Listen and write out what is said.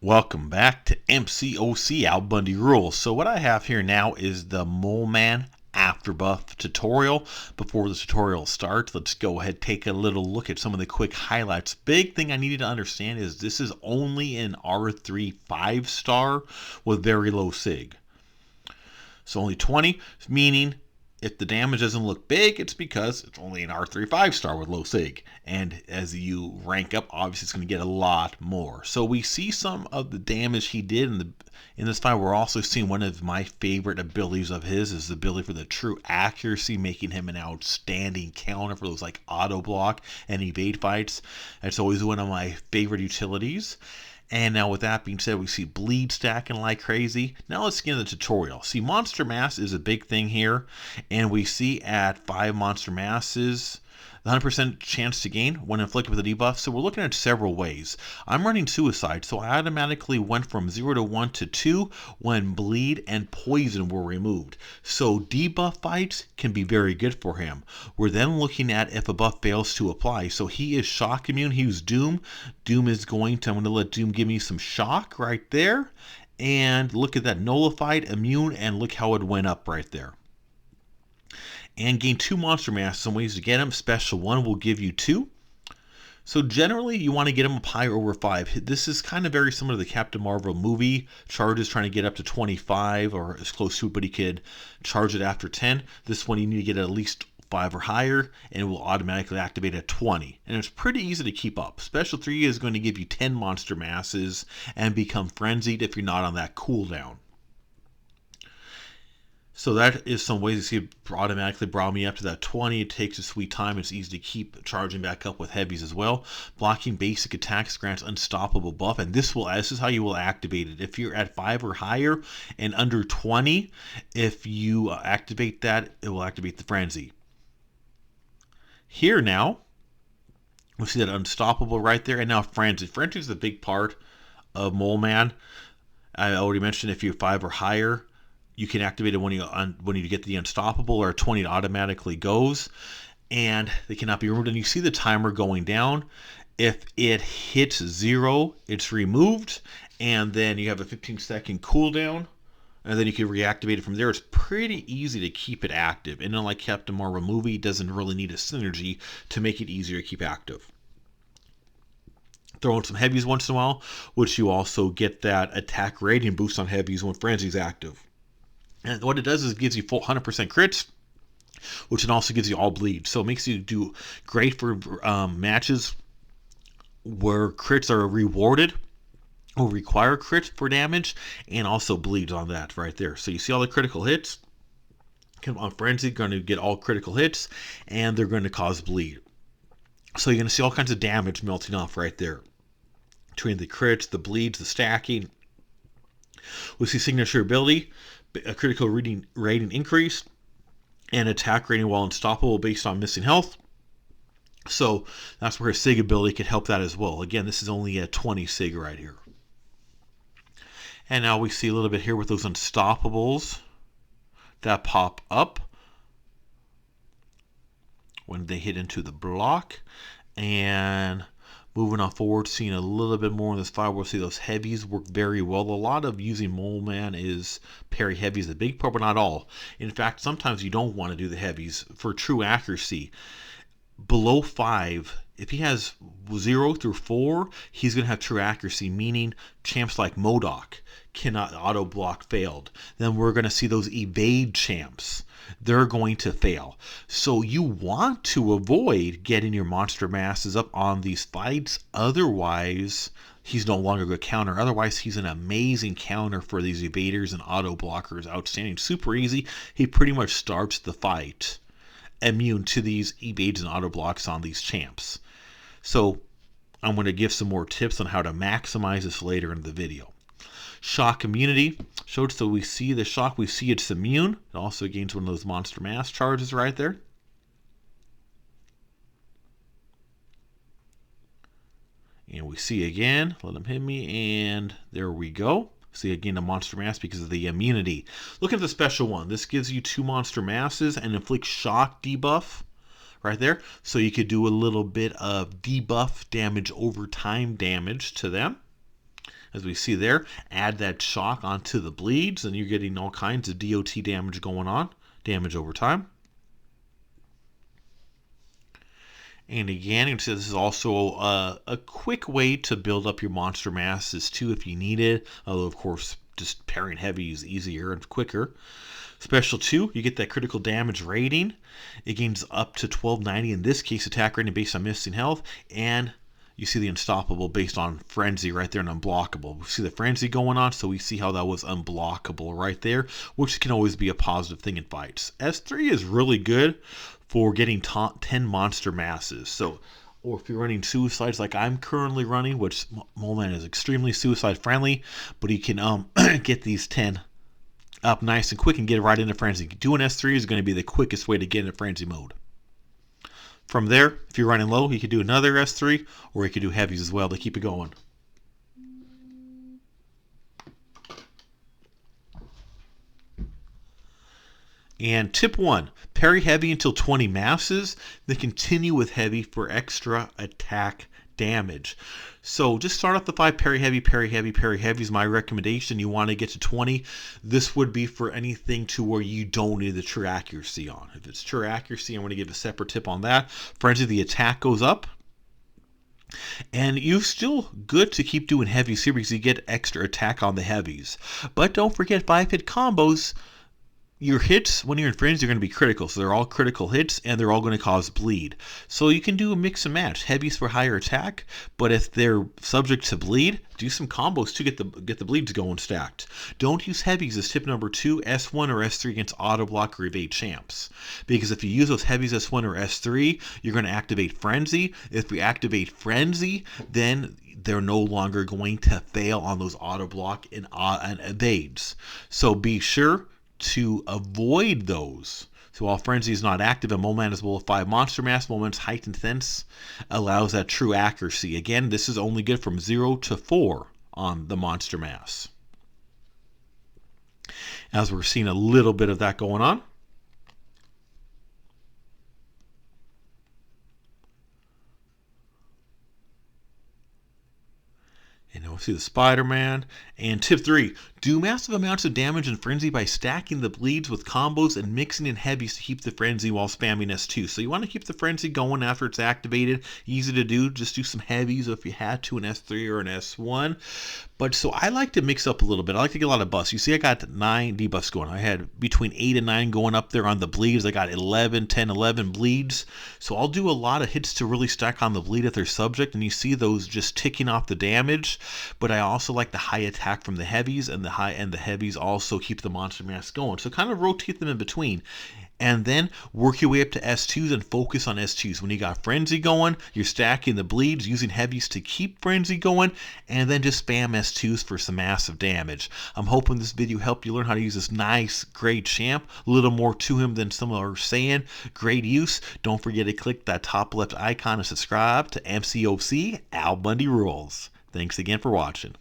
Welcome back to MCOC Al Bundy Rules. So what I have here now is the Mole Man After Buff tutorial. Before the tutorial starts, let's go ahead and take a little look at some of the quick highlights. Big thing I needed to understand is this is only an R3 5-star with very low sig. So only 20, meaning if the damage doesn't look big, it's because it's only an R3 5-star with low sig. And as you rank up, obviously it's going to get a lot more. So we see some of the damage he did in this fight. We're also seeing one of my favorite abilities of his is the ability for the true accuracy, making him an outstanding counter for those like auto block and evade fights. That's always one of my favorite utilities. And now with that being said, we see bleed stacking like crazy. Now let's get into the tutorial. See, monster mass is a big thing here. And we see at 5 monster masses, the 100% chance to gain when inflicted with a debuff. So we're looking at several ways. I'm running suicide, so I automatically went from 0 to 1 to 2 when bleed and poison were removed. So debuff fights can be very good for him. We're then looking at if a buff fails to apply. So he is shock immune. He was Doom. Doom is going to, I'm going to let Doom give me some shock right there. And look at that, nullified, immune, and look how it went up right there. And gain 2 monster mass. Some ways to get him. Special 1 will give you 2. So generally you want to get him up higher over 5. This is kind of very similar to the Captain Marvel movie. Charges trying to get up to 25 or as close to it, but he could charge it after 10. This one you need to get at least 5 or higher and it will automatically activate at 20. And it's pretty easy to keep up. Special 3 is going to give you 10 monster masses and become frenzied if you're not on that cooldown. So that is some ways to see it automatically brought me up to that 20. It takes a sweet time. It's easy to keep charging back up with heavies as well. Blocking basic attacks grants unstoppable buff, and this is how you will activate it. If you're at 5 or higher and under 20, if you activate that, it will activate the frenzy. Here now, we see that unstoppable right there, and now frenzy. Frenzy is a big part of Mole Man. I already mentioned if you're 5 or higher, you can activate it when you get the unstoppable, or 20 it automatically goes, and they cannot be removed. And you see the timer going down. If it hits 0, it's removed, and then you have a 15-second cooldown, and then you can reactivate it from there. It's pretty easy to keep it active, and unlike Captain Marvel movie, it doesn't really need a synergy to make it easier to keep active. Throw in some heavies once in a while, which you also get that attack rating boost on heavies when frenzy's active. And what it does is it gives you full 100% crits, which it also gives you all bleed. So it makes you do great for matches where crits are rewarded or require crits for damage, and also bleeds on that right there. So you see all the critical hits. On Frenzy, going to get all critical hits, and they're going to cause bleed. So you're going to see all kinds of damage melting off right there. Between the crits, the bleeds, the stacking. We see signature ability. A critical rating increase, and attack rating while unstoppable based on missing health. So that's where his sig ability could help that as well. Again, this is only a 20 sig right here. And now we see a little bit here with those unstoppables that pop up when they hit into the block. And moving on forward, seeing a little bit more in this fight, we'll see those heavies work very well. A lot of using Mole Man is parry heavies, a big part, but not all. In fact, sometimes you don't want to do the heavies for true accuracy. Below 5, if he has 0 through 4, he's going to have true accuracy, meaning champs like MODOK cannot auto block failed. Then we're going to see those evade champs. They're going to fail. So you want to avoid getting your monster masses up on these fights. Otherwise, he's no longer a good counter. Otherwise, he's an amazing counter for these evaders and auto blockers. Outstanding. Super easy. He pretty much starts the fight immune to these evades and auto blocks on these champs. So I'm going to give some more tips on how to maximize this later in the video. Shock immunity showed, so we see the shock, we see it's immune. It also gains one of those monster mass charges right there. And we see again, let him hit me, and there we go. See again the monster mass because of the immunity. Look at the special one. This gives you 2 monster masses and inflicts shock debuff right there. So you could do a little bit of debuff damage over time damage to them. As we see there, add that shock onto the bleeds, and you're getting all kinds of DOT damage going on, damage over time. And again, you can see this is also a quick way to build up your monster masses too if you need it. Although, of course, just pairing heavy is easier and quicker. Special 2, you get that critical damage rating. It gains up to 1290, in this case, attack rating based on missing health. And you see the unstoppable based on frenzy right there, and unblockable. We see the frenzy going on, so we see how that was unblockable right there, which can always be a positive thing in fights. S3 is really good for getting 10 monster masses. So, or if you're running suicides like I'm currently running, which Mole Man is extremely suicide friendly, but you can get these 10 up nice and quick and get right into frenzy. Doing S3 is going to be the quickest way to get into frenzy mode. From there, if you're running low, you could do another S3, or you could do heavies as well to keep it going. And tip 1, parry heavy until 20 masses, then continue with heavy for extra attack damage. So just start off the 5, parry heavy, parry heavy, parry heavy is my recommendation. You want to get to 20. This would be for anything to where you don't need the true accuracy on. If it's true accuracy, I'm going to give a separate tip on that. Frenzy, the attack goes up. And you're still good to keep doing heavies here because you get extra attack on the heavies. But don't forget 5-hit combos. Your hits, when you're in frenzy, are going to be critical. So they're all critical hits, and they're all going to cause bleed. So you can do a mix and match. Heavies for higher attack, but if they're subject to bleed, do some combos to get the bleeds going stacked. Don't use heavies as tip number 2, S1 or S3 against auto block or evade champs. Because if you use those heavies S1 or S3, you're going to activate frenzy. If we activate frenzy, then they're no longer going to fail on those auto block and evades. So be sure to avoid those. So while frenzy is not active and Mole Man is below 5 monster mass, Mole Man's heightened sense allows that true accuracy. Again, this is only good from 0 to 4 on the monster mass. As we're seeing a little bit of that going on. And we'll see the Spider-Man. And tip 3, do massive amounts of damage in frenzy by stacking the bleeds with combos and mixing in heavies to keep the frenzy while spamming S2. So you want to keep the frenzy going after it's activated. Easy to do. Just do some heavies if you had to, an S3 or an S1. But so I like to mix up a little bit. I like to get a lot of buffs. You see I got 9 debuffs going. I had between 8 and 9 going up there on the bleeds. I got 11, 10, 11 bleeds. So I'll do a lot of hits to really stack on the bleed if they're subject. And you see those just ticking off the damage. But I also like the high attack from the heavies, and the heavies also keep the monster mass going. So kind of rotate them in between. And then work your way up to S2s and focus on S2s. When you got frenzy going, you're stacking the bleeds, using heavies to keep frenzy going, and then just spam S2s for some massive damage. I'm hoping this video helped you learn how to use this nice, great champ. A little more to him than some are saying. Great use. Don't forget to click that top left icon and subscribe to MCOC Al Bundy Rules. Thanks again for watching.